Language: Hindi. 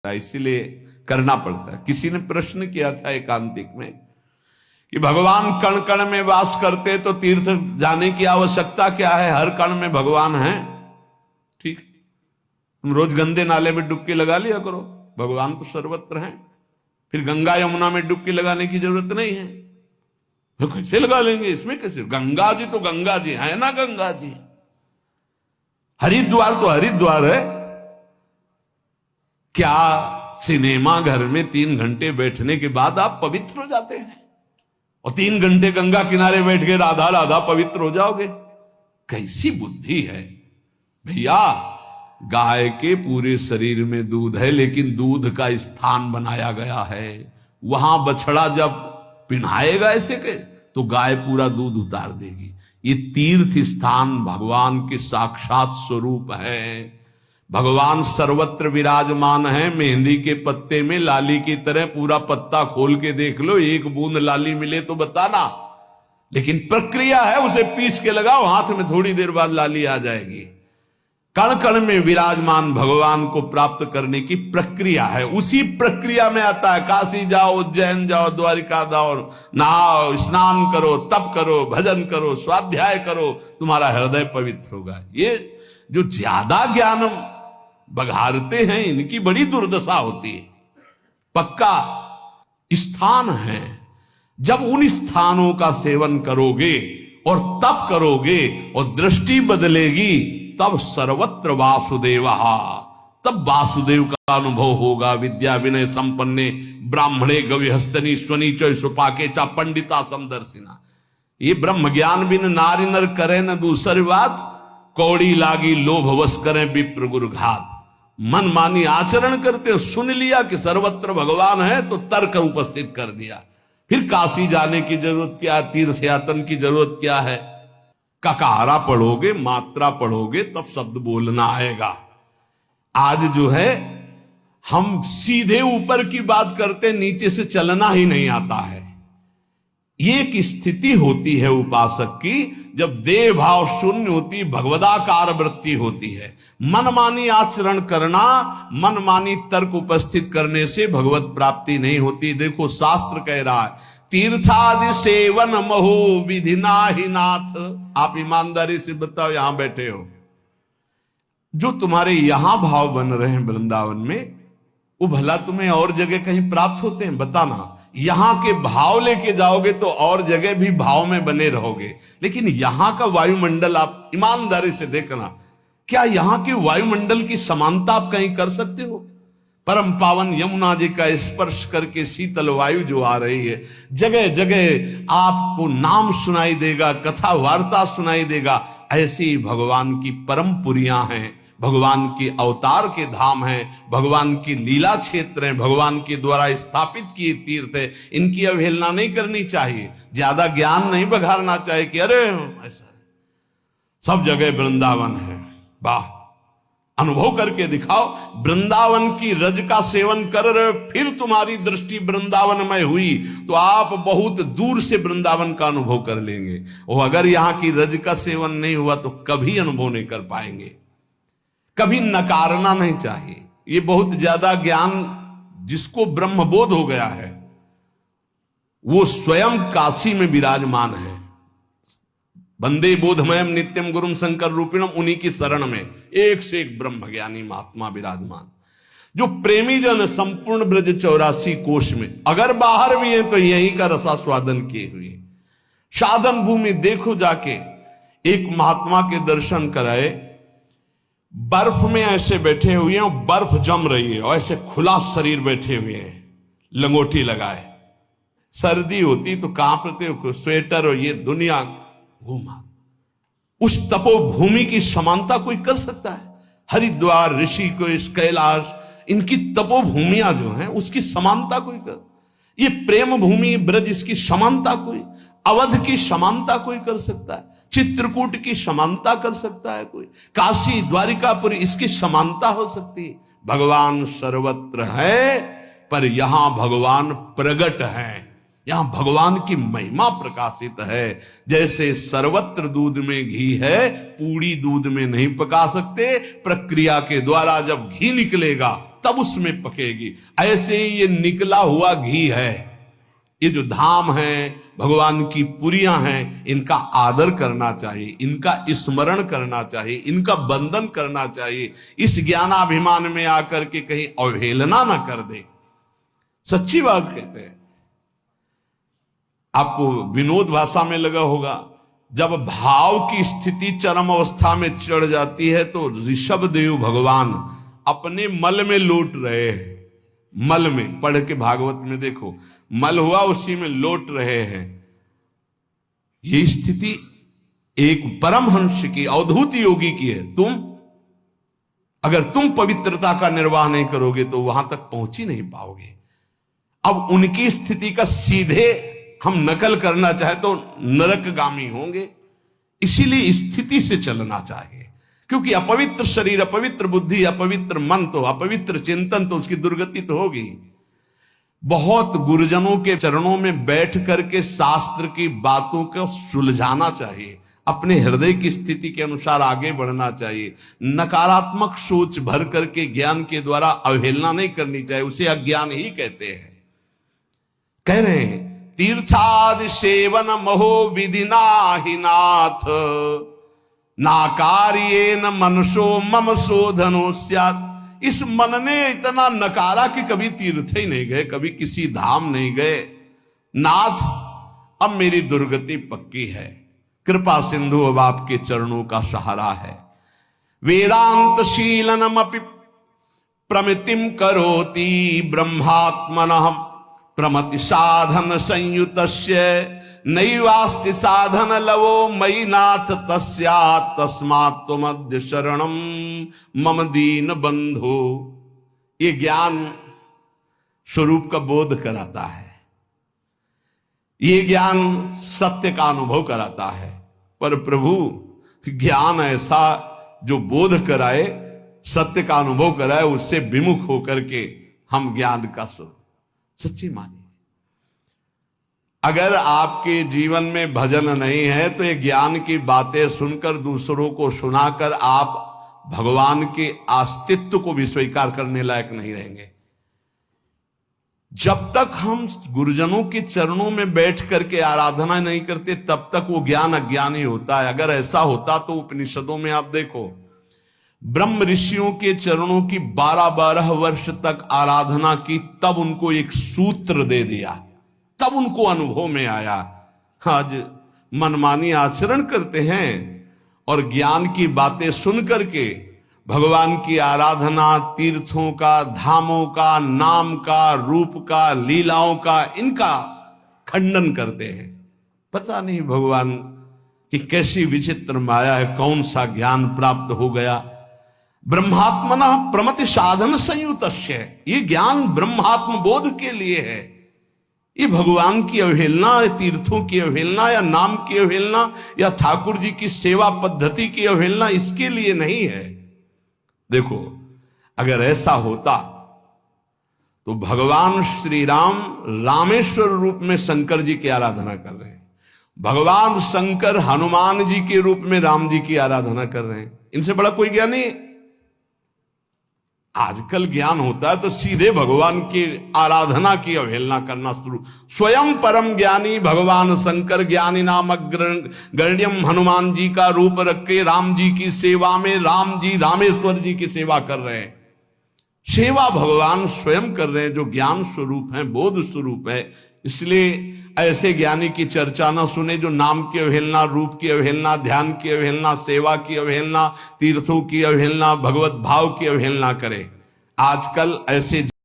सकता, इसीलिए करना पड़ता है। किसी ने प्रश्न किया था एकांतिक में कि भगवान कण कण में वास करते तो तीर्थ जाने की आवश्यकता क्या है, हर कण में भगवान है। ठीक, तुम रोज गंदे नाले में डुबकी लगा लिया करो, भगवान तो सर्वत्र हैं। फिर गंगा यमुना में डुबकी लगाने की जरूरत नहीं है। तो कैसे लगा लेंगे, इसमें कैसे, गंगा जी तो गंगा जी है ना, गंगा जी। हरिद्वार तो हरिद्वार है। क्या सिनेमा घर में 3 घंटे बैठने के बाद आप पवित्र हो जाते हैं और 3 घंटे गंगा किनारे बैठ के राधा राधा पवित्र हो जाओगे? कैसी बुद्धि है भैया। गाय के पूरे शरीर में दूध है, लेकिन दूध का स्थान बनाया गया है। वहां बछड़ा जब पिन्हाएगा ऐसे के तो गाय पूरा दूध उतार देगी। ये तीर्थ स्थान भगवान के साक्षात स्वरूप है। भगवान सर्वत्र विराजमान है। मेहंदी के पत्ते में लाली की तरह पूरा पत्ता खोल के देख लो, एक बूंद लाली मिले तो बताना। लेकिन प्रक्रिया है, उसे पीस के लगाओ हाथ में, थोड़ी देर बाद लाली आ जाएगी। कण कण में विराजमान भगवान को प्राप्त करने की प्रक्रिया है। उसी प्रक्रिया में आता है काशी जाओ, उज्जैन जाओ, द्वारिका जाओ, नहाओ, स्नान करो, तप करो, भजन करो, स्वाध्याय करो, तुम्हारा हृदय पवित्र होगा। ये जो ज्यादा ज्ञान बघारते हैं इनकी बड़ी दुर्दशा होती है। पक्का स्थान है, जब उन स्थानों का सेवन करोगे और तप करोगे और दृष्टि बदलेगी, तब सर्वत्र वासुदेव, तब वासुदेव का अनुभव होगा। विद्या विनय संपन्ने ब्राह्मणे गविहस्तनी स्वनीच सुपाके चा पंडिता समदर्शिना। ये ब्रह्म ज्ञान बिन नारी नर करे न दूसरी बात, कौड़ी लागी लोभ वश करें विप्र गुरु घात। मन मानी आचरण करते, सुन लिया कि सर्वत्र भगवान है तो तर्क उपस्थित कर दिया। फिर काशी जाने की जरूरत क्या, तीर्थ यातन की जरूरत क्या है? ककारा पढ़ोगे, मात्रा पढ़ोगे, तब शब्द बोलना आएगा। आज जो है हम सीधे ऊपर की बात करते, नीचे से चलना ही नहीं आता है। ये एक स्थिति होती है उपासक की, जब देह भाव शून्य होती, भगवदाकार वृत्ति होती है। मनमानी आचरण करना, मनमानी तर्क उपस्थित करने से भगवत प्राप्ति नहीं होती। देखो शास्त्र कह रहा है, तीर्थादि सेवन महो विधिना ही नाथ। आप ईमानदारी से बताओ, यहां बैठे हो, जो तुम्हारे यहां भाव बन रहे हैं वृंदावन में, वो भला तुम्हें और जगह कहीं प्राप्त होते हैं? बताना। यहां के भाव लेके जाओगे तो और जगह भी भाव में बने रहोगे। लेकिन यहां का वायुमंडल आप ईमानदारी से देखना, क्या यहां के वायुमंडल की समानता आप कहीं कर सकते हो? परम पावन यमुना जी का स्पर्श करके शीतल वायु जो आ रही है, जगह जगह आपको नाम सुनाई देगा, कथा वार्ता सुनाई देगा। ऐसी भगवान की परम पुरियां हैं, भगवान के अवतार के धाम हैं, भगवान की लीला क्षेत्र हैं, भगवान के द्वारा स्थापित किए तीर्थ है। इनकी अवहेलना नहीं करनी चाहिए, ज्यादा ज्ञान नहीं बघारना चाहिए कि अरे ऐसा सब जगह वृंदावन है। वाह, अनुभव करके दिखाओ। वृंदावन की रज का सेवन कर रहे, फिर तुम्हारी दृष्टि वृंदावनमय हुई तो आप बहुत दूर से वृंदावन का अनुभव कर लेंगे। और अगर यहां की रज का सेवन नहीं हुआ तो कभी अनुभव नहीं कर पाएंगे। कभी नकारना नहीं चाहिए। ये बहुत ज्यादा ज्ञान जिसको ब्रह्मबोध हो गया है, वो स्वयं काशी में विराजमान है। वंदे बोधमयम नित्यम गुरुम शंकर रूपिणम, उन्हीं की शरण में एक से एक ब्रह्म ज्ञानी महात्मा विराजमान, जो प्रेमी जन संपूर्ण ब्रज 84 कोश में, अगर बाहर भी हैं तो यहीं का रसास्वादन किए हुए। साधन भूमि देखो जाके, एक महात्मा के दर्शन कराए, बर्फ में ऐसे बैठे हुए हैं, बर्फ जम रही है और ऐसे खुला शरीर बैठे हुए हैं, लंगोटी लगाए। सर्दी होती तो कांपते हो, स्वेटर और ये दुनिया घूमा। उस तपोभूमि की समानता कोई कर सकता है? हरिद्वार, ऋषिकेश, कैलाश, इनकी तपोभूमियां जो हैं उसकी समानता कोई कर? ये प्रेम भूमि ब्रज, इसकी समानता कोई? अवध की समानता कोई कर सकता है? चित्रकूट की समानता कर सकता है कोई? काशी, द्वारिकापुरी, इसकी समानता हो सकती है? भगवान सर्वत्र है, पर यहां भगवान प्रगट है, यहां भगवान की महिमा प्रकाशित है। जैसे सर्वत्र दूध में घी है, पूरी दूध में नहीं पका सकते। प्रक्रिया के द्वारा जब घी निकलेगा तब उसमें पकेगी। ऐसे ही ये निकला हुआ घी है, ये जो धाम है, भगवान की पुरियां हैं, इनका आदर करना चाहिए, इनका स्मरण करना चाहिए, इनका बंदन करना चाहिए। इस ज्ञानाभिमान में आकर के कहीं अवहेलना ना कर दे। सच्ची बात कहते हैं। आपको विनोद भाषा में लगा होगा, जब भाव की स्थिति चरम अवस्था में चढ़ जाती है तो ऋषभ देव भगवान अपने मल में लौट रहे हैं। मल में पढ़ के भागवत में देखो, मल हुआ उसी में लौट रहे हैं। ये स्थिति एक परमहंस की, अवधूत योगी की है। अगर तुम पवित्रता का निर्वाह नहीं करोगे तो वहां तक पहुंच ही नहीं पाओगे। अब उनकी स्थिति का सीधे हम नकल करना चाहे तो नरकगामी होंगे। इसीलिए स्थिति से चलना चाहिए, क्योंकि अपवित्र शरीर, अपवित्र बुद्धि, अपवित्र मन, तो अपवित्र चिंतन, तो उसकी दुर्गति तो होगी। बहुत गुरुजनों के चरणों में बैठ करके शास्त्र की बातों को सुलझाना चाहिए, अपने हृदय की स्थिति के अनुसार आगे बढ़ना चाहिए। नकारात्मक सोच भर करके ज्ञान के द्वारा अवहेलना नहीं करनी चाहिए, उसे अज्ञान ही कहते हैं। कह रहे हैं तीर्थादि सेवन महो विधिना ही नाथ, नाकार्ये न मनसो मम शोधनो स्यात्। इस मन ने इतना नकारा कि कभी तीर्थ ही नहीं गए, कभी किसी धाम नहीं गए। नाथ, अब मेरी दुर्गति पक्की है, कृपा सिंधु अब आपके चरणों का सहारा है। वेदांत शीलनमपि प्रमितिम करोति ब्रह्मात्मनः प्रमति साधन संयुतस्य नैवास्ति साधन लवो मयि नाथ तस्यात् तस्मात् त्वमद्य शरणं मम दीन बंधो। ये ज्ञान स्वरूप का बोध कराता है, ये ज्ञान सत्य का अनुभव कराता है। पर प्रभु ज्ञान ऐसा जो बोध कराए, सत्य का अनुभव कराए, उससे विमुख होकर के हम ज्ञान का स्वरूप सच्ची मानिए। अगर आपके जीवन में भजन नहीं है तो ये ज्ञान की बातें सुनकर, दूसरों को सुनाकर आप भगवान के अस्तित्व को भी स्वीकार करने लायक नहीं रहेंगे। जब तक हम गुरुजनों के चरणों में बैठ करके आराधना नहीं करते, तब तक वो ज्ञान अज्ञान ही होता है। अगर ऐसा होता तो उपनिषदों में आप देखो, ब्रह्म ऋषियों के चरणों की 12-12 वर्ष तक आराधना की, तब उनको एक सूत्र दे दिया, तब उनको अनुभव में आया। आज मनमानी आचरण करते हैं और ज्ञान की बातें सुन करके भगवान की आराधना, तीर्थों का, धामों का, नाम का, रूप का, लीलाओं का, इनका खंडन करते हैं। पता नहीं भगवान की कैसी विचित्र माया है, कौन सा ज्ञान प्राप्त हो गया। ब्रह्मात्मना प्रमति साधन संयुतस्य, ये ज्ञान ब्रह्मात्म बोध के लिए है। ये भगवान की अवहेलना, तीर्थों की अवहेलना, या नाम की अवहेलना, या ठाकुर जी की सेवा पद्धति की अवहेलना, इसके लिए नहीं है। देखो, अगर ऐसा होता तो भगवान श्री राम रामेश्वर रूप में शंकर जी की आराधना कर रहे हैं, भगवान शंकर हनुमान जी के रूप में राम जी की आराधना कर रहे हैं। इनसे बड़ा कोई ज्ञान नहीं। आजकल ज्ञान होता है तो सीधे भगवान की आराधना की अवहेलना करना शुरू। स्वयं परम ज्ञानी भगवान शंकर ज्ञानी नाम गण्यम हनुमान जी का रूप रख के राम जी की सेवा में राम जी रामेश्वर जी की सेवा कर रहे हैं। सेवा भगवान स्वयं कर रहे हैं, जो ज्ञान स्वरूप है, बोध स्वरूप है। इसलिए ऐसे ज्ञानी की चर्चा ना सुने जो नाम की अवहेलना, रूप की अवहेलना, ध्यान की अवहेलना, सेवा की अवहेलना, तीर्थों की अवहेलना, भगवत भाव की अवहेलना करे। आजकल ऐसे